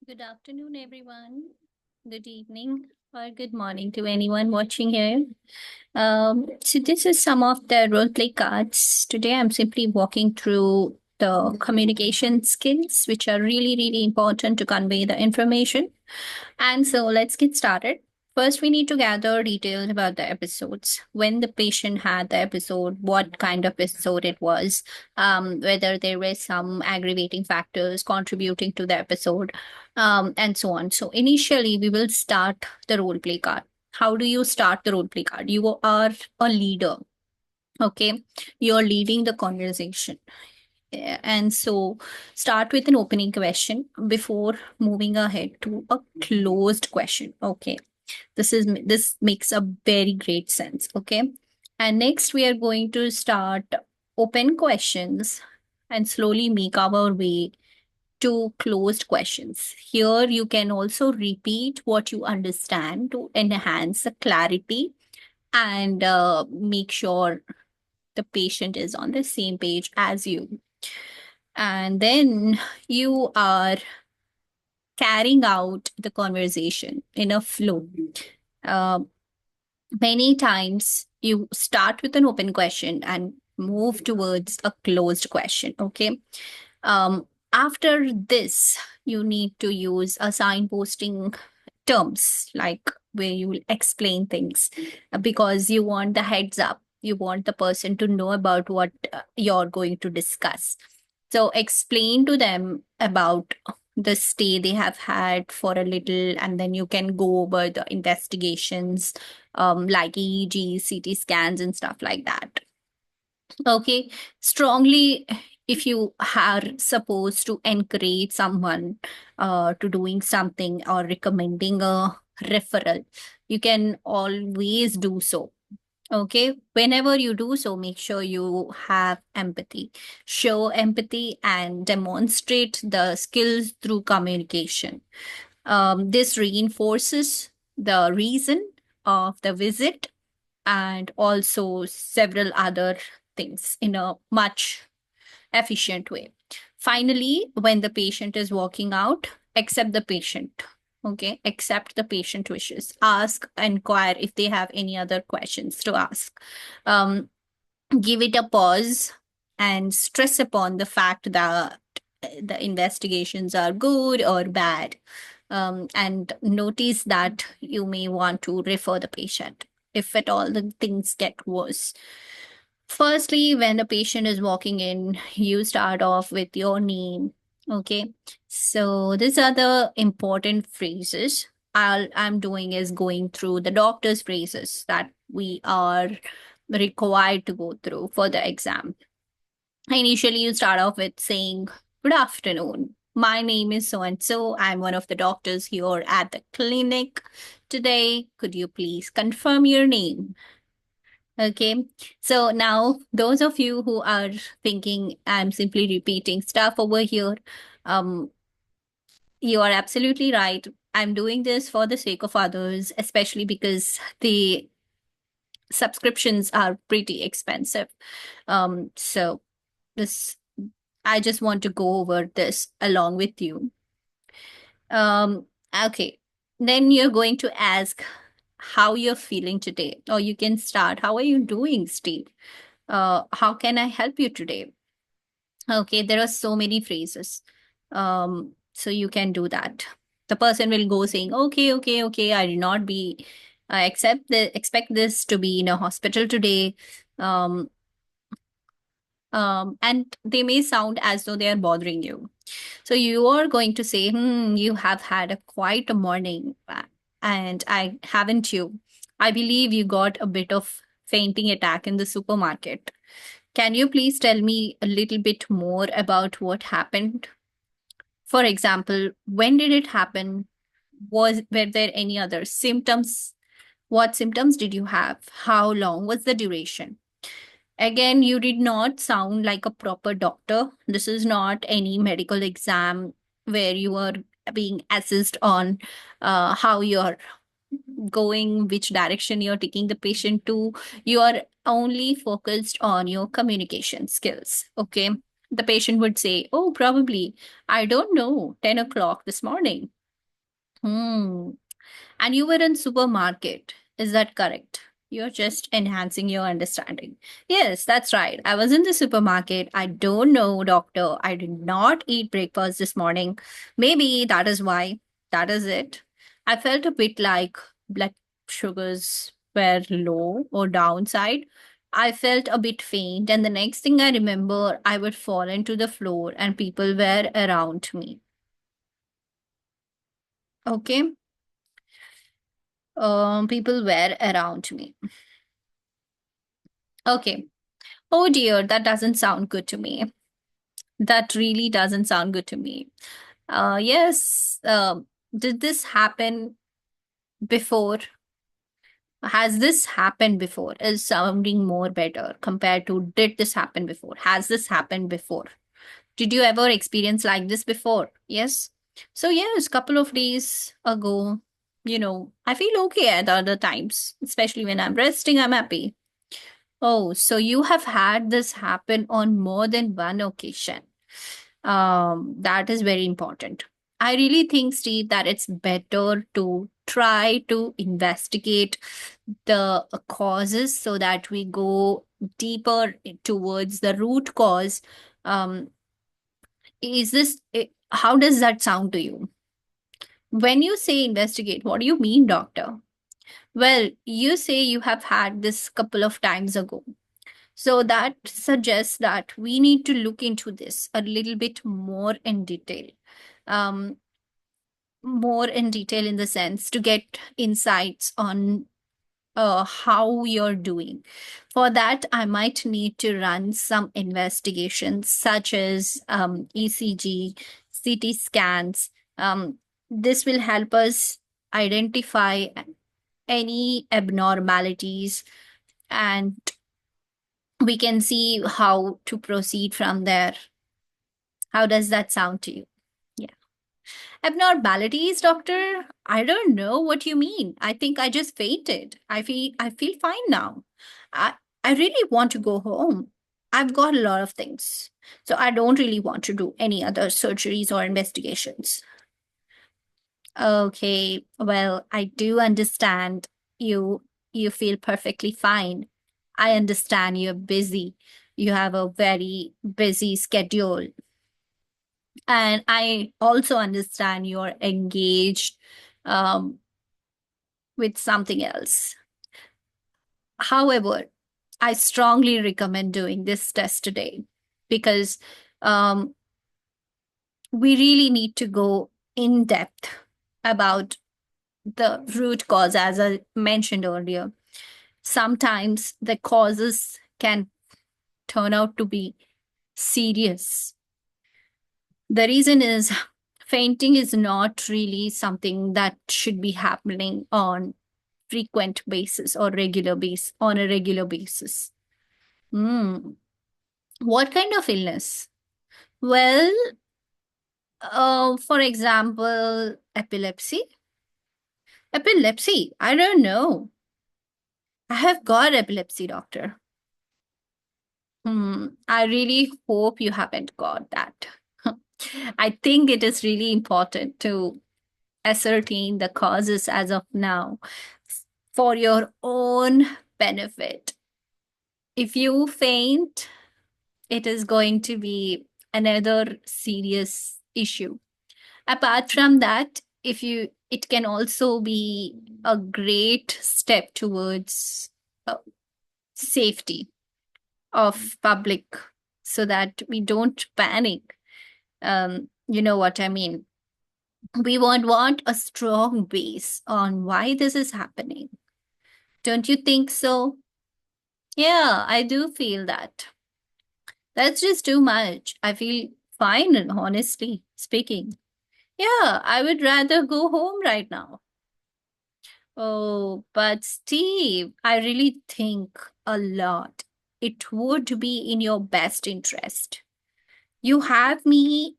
Good afternoon, everyone. Good evening or good morning to anyone watching here. So this is some of the role play cards. Today, I'm simply walking through the communication skills, which are really, really important to convey the information. And so let's get started. First, we need to gather details about the episodes. When the patient had the episode, what kind of episode it was, whether there were some aggravating factors contributing to the episode, and so on. So, initially, we will start the role play card. How do you start the role play card? You are a leader, okay? You're leading the conversation. And so start with an opening question before moving ahead to a closed question. Okay, this makes a very great sense. Okay, and next we are going to start open questions and slowly make our way to closed questions. Here you can also repeat what you understand to enhance the clarity and make sure the patient is on the same page as you. And then you are carrying out the conversation in a flow. Uh, Many times you start with an open question and move towards a closed question. Okay. After this, you need to use a signposting terms like where you will explain things because you want the heads up. You want the person to know about what you're going to discuss. So explain to them about the stay they have had for a little, and then you can go over the investigations like EEG, CT scans, and stuff like that. Okay, strongly, if you are supposed to encourage someone to doing something or recommending a referral, you can always do so. Okay, whenever you do so, make sure you have empathy. Show empathy and demonstrate the skills through communication. This reinforces the reason of the visit and also several other things in a much efficient way. Finally, when the patient is walking out, accept the patient. Okay, accept the patient wishes. Ask, inquire if they have any other questions to ask. Um, Give it a pause and stress upon the fact that the investigations are good or bad. And notice that you may want to refer the patient if at all the things get worse. Firstly, when the patient is walking in, you start off with your name. Okay. So these are the important phrases. I'm doing is going through the doctor's phrases that we are required to go through for the exam. Initially, you start off with saying, "Good afternoon. My name is so and so. I'm one of the doctors here at the clinic today. Could you please confirm your name?" Okay. So now, those of you who are thinking I'm simply repeating stuff over here, um, you are absolutely right. I'm doing this for the sake of others, especially because the subscriptions are pretty expensive. So this, I just want to go over this along with you. Um, okay. Then you're going to ask how you're feeling today, or you can start. How are you doing, Steve? How can I help you today? Okay, there are so many phrases. So you can do that. The person will go saying, "Okay, okay, okay, I did not be, I expect this to be in a hospital today." Um, and they may sound as though they are bothering you. So you are going to say, you have had a quite a morning, and I haven't you. I believe you got a bit of fainting attack in the supermarket. Can you please tell me a little bit more about what happened? For example, when did it happen? Were there any other symptoms? What symptoms did you have? How long was the duration? Again, you did not sound like a proper doctor. This is not any medical exam where you are being assessed on how you're going, which direction you're taking the patient to. You are only focused on your communication skills. Okay. The patient would say, "Oh, probably, I don't know, 10 o'clock this morning." Hmm. And you were in supermarket. Is that correct? You're just enhancing your understanding. Yes, that's right. I was in the supermarket. I don't know, doctor. I did not eat breakfast this morning. Maybe that is why. That is it. I felt a bit like blood sugars were low or downside. I felt a bit faint, and the next thing I remember, I would fall into the floor and people were around me. Okay. People were around me. Okay. Oh dear, that doesn't sound good to me. That really doesn't sound good to me. Yes. Did this happen before? Has this happened before? Is sounding more better compared to did this happen before? Has this happened before? Did you ever experience like this before? Yes. So yes, couple of days ago, I feel okay at other times, especially when I'm resting, I'm happy. Oh, so you have had this happen on more than one occasion. That is very important. I really think, Steve, that it's better to try to investigate the causes so that we go deeper towards the root cause. Um, how does that sound to you? When you say investigate, what do you mean, doctor? Well, you say you have had this couple of times ago. So that suggests that we need to look into this a little bit more in detail. Um, More in detail in the sense to get insights on how you're doing. For that, I might need to run some investigations such as ECG, CT scans. This will help us identify any abnormalities, and we can see how to proceed from there. How does that sound to you? Yeah. Abnormalities, doctor? I don't know what you mean. I think I just fainted. I feel fine now. I I really want to go home. I've got a lot of things. So I don't really want to do any other surgeries or investigations. Okay. Well, I do understand you you feel perfectly fine. I understand you're busy. You have a very busy schedule. And I also understand you're engaged um, with something else. However, I strongly recommend doing this test today because um, we really need to go in depth about the root cause, as I mentioned earlier. Sometimes the causes can turn out to be serious. The reason is fainting is not really something that should be happening on frequent basis or regular base on a regular basis. Hmm. What kind of illness? Well, for example, epilepsy. Epilepsy. I don't know. I have got epilepsy, doctor. I really hope you haven't got that. I think it is really important to ascertain the causes as of now for your own benefit. If you faint, it is going to be another serious issue. Apart from that, if you it can also be a great step towards uh, safety of public so that we don't panic. You know what I mean? We won't want a strong base on why this is happening. Don't you think so? Yeah, I do feel that. That's just too much. I feel fine, honestly speaking. Yeah, I would rather go home right now. Oh, but Steve, I really think a lot. It would be in your best interest. You have me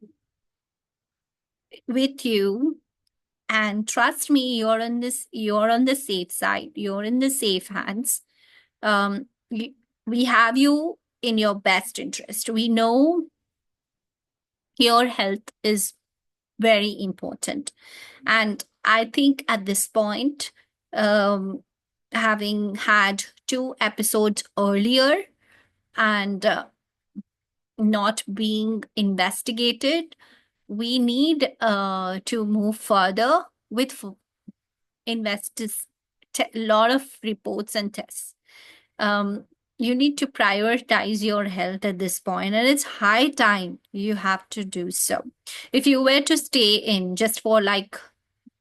with you, and trust me, you're on the safe side. You're in the safe hands. Um, we have you in your best interest. We know your health is very important. And I think at this point, um, having had two episodes earlier and not being investigated, we need to move further with investors, a lot of reports and tests. Um, you need to prioritize your health at this point, and it's high time you have to do so. If you were to stay in just for like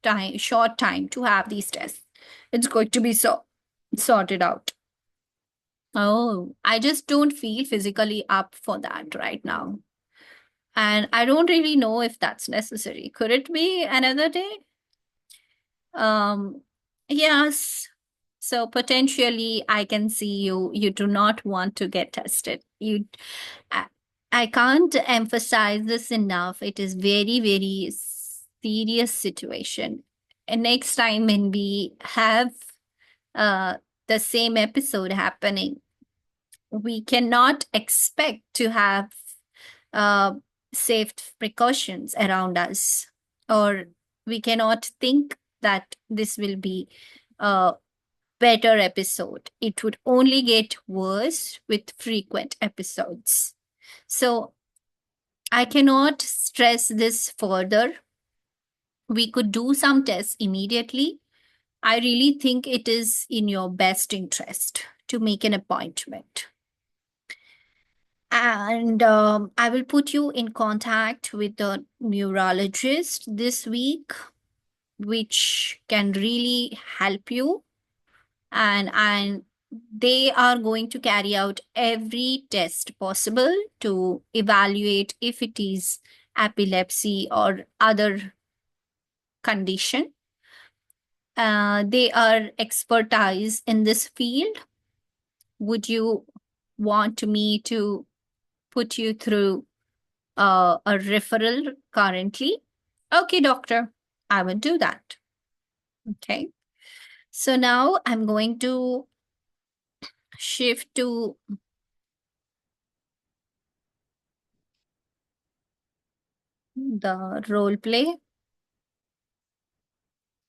time, short time to have these tests, it's going to be sorted out. Oh, I just don't feel physically up for that right now. And I don't really know if that's necessary. Could it be another day? Um, yes. So potentially I can see you do not want to get tested. I, I can't emphasize this enough. It is very, very serious situation. And next time when we have uh the same episode happening, we cannot expect to have uh, safe precautions around us, or we cannot think that this will be a better episode. It would only get worse with frequent episodes. So I cannot stress this further. We could do some tests immediately. I really think it is in your best interest to make an appointment. And I will put you in contact with the neurologist this week, which can really help you. And they are going to carry out every test possible to evaluate if it is epilepsy or other condition. They are expertise in this field. Would you want me to put you through a referral currently? Okay, doctor, I will do that. Okay. So now I'm going to shift to the role play.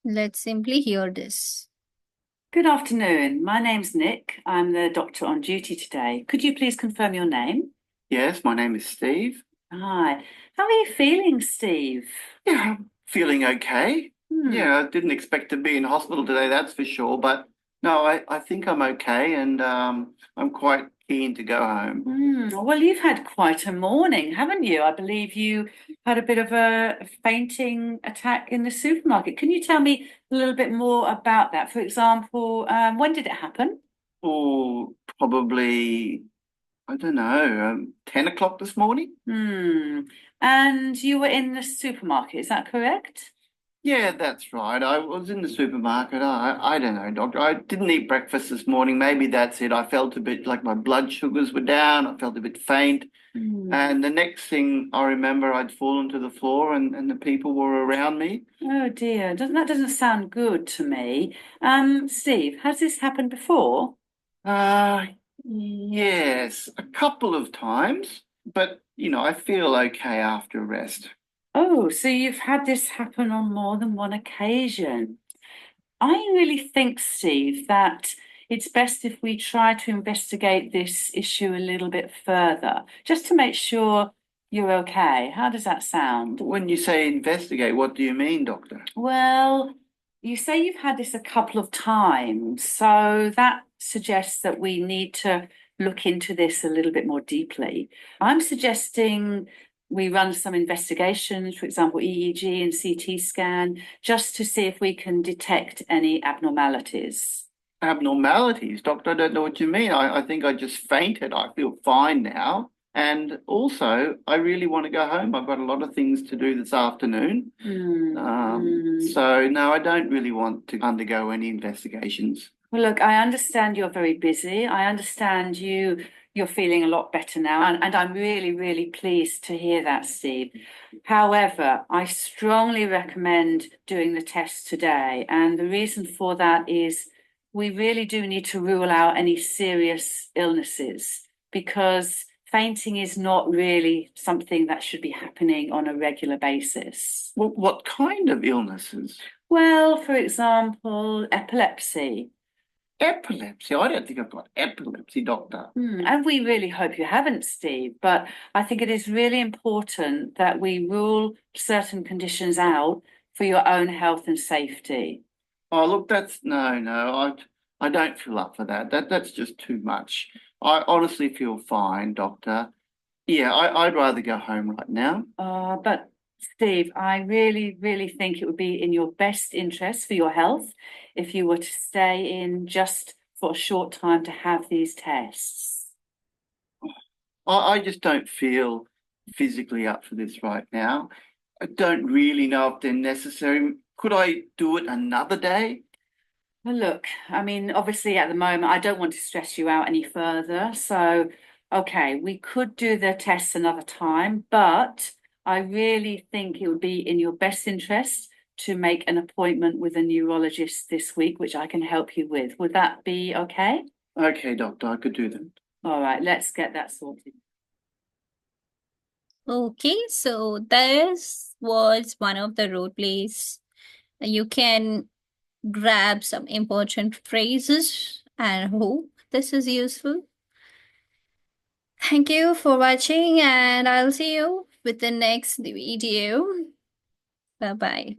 Let's simply hear this. Good afternoon. My name's Nick. I'm the doctor on duty today. Could you please confirm your name? Yes, my name is Steve. Hi. How are you feeling, Steve? Yeah, I'm feeling okay. Yeah, I didn't expect to be in hospital today, that's for sure. But no, I think I'm okay, and I'm quite keen to go home. Well, you've had quite a morning, haven't you? I believe you had a bit of a fainting attack in the supermarket. Can you tell me a little bit more about that? For example, when did it happen? Oh, probably, I don't know, 10 o'clock this morning? And you were in the supermarket, is that correct? Yeah, that's right. I was in the supermarket. I don't know, doctor. I didn't eat breakfast this morning. Maybe that's it. I felt a bit like my blood sugars were down. I felt a bit faint. And the next thing I remember, I'd fallen to the floor and the people were around me. Oh dear, that doesn't sound good to me. Steve, has this happened before? Yes, a couple of times, but I feel okay after rest. Oh, so you've had this happen on more than one occasion. I really think, Steve, that it's best if we try to investigate this issue a little bit further, just to make sure you're okay. How does that sound? When you say investigate, what do you mean, doctor? Well, you say you've had this a couple of times, so that suggests that we need to look into this a little bit more deeply. I'm suggesting we run some investigations, for example, EEG and CT scan, just to see if we can detect any abnormalities. Abnormalities, doctor? I don't know what you mean. I think I just fainted. I feel fine now. And also, I really want to go home. I've got a lot of things to do this afternoon. So, no, I don't really want to undergo any investigations. Well, look, I understand you're very busy. I understand you're feeling a lot better now, and I'm really, really pleased to hear that, Steve. However, I strongly recommend doing the test today, and the reason for that is we really do need to rule out any serious illnesses because fainting is not really something that should be happening on a regular basis. Well, what kind of illnesses? Well, for example, epilepsy. Epilepsy? I don't think I've got epilepsy, doctor. And we really hope you haven't, Steve, but I think it is really important that we rule certain conditions out for your own health and safety. Oh, look, I don't feel up for that. That's just too much. I honestly feel fine, doctor. Yeah, I'd rather go home right now. But Steve, I really, really think it would be in your best interest for your health if you were to stay in just for a short time to have these tests. I just don't feel physically up for this right now. I don't really know if they're necessary. Could I do it another day? Well, look, I mean, obviously at the moment, I don't want to stress you out any further. So, okay, we could do the tests another time, but I really think it would be in your best interest to make an appointment with a neurologist this week, which I can help you with. Would that be okay? Okay, doctor, I could do that. All right, let's get that sorted. Okay, so this was one of the role plays. You can grab some important phrases and hope this is useful. Thank you for watching, and I'll see you with the next video. Bye bye.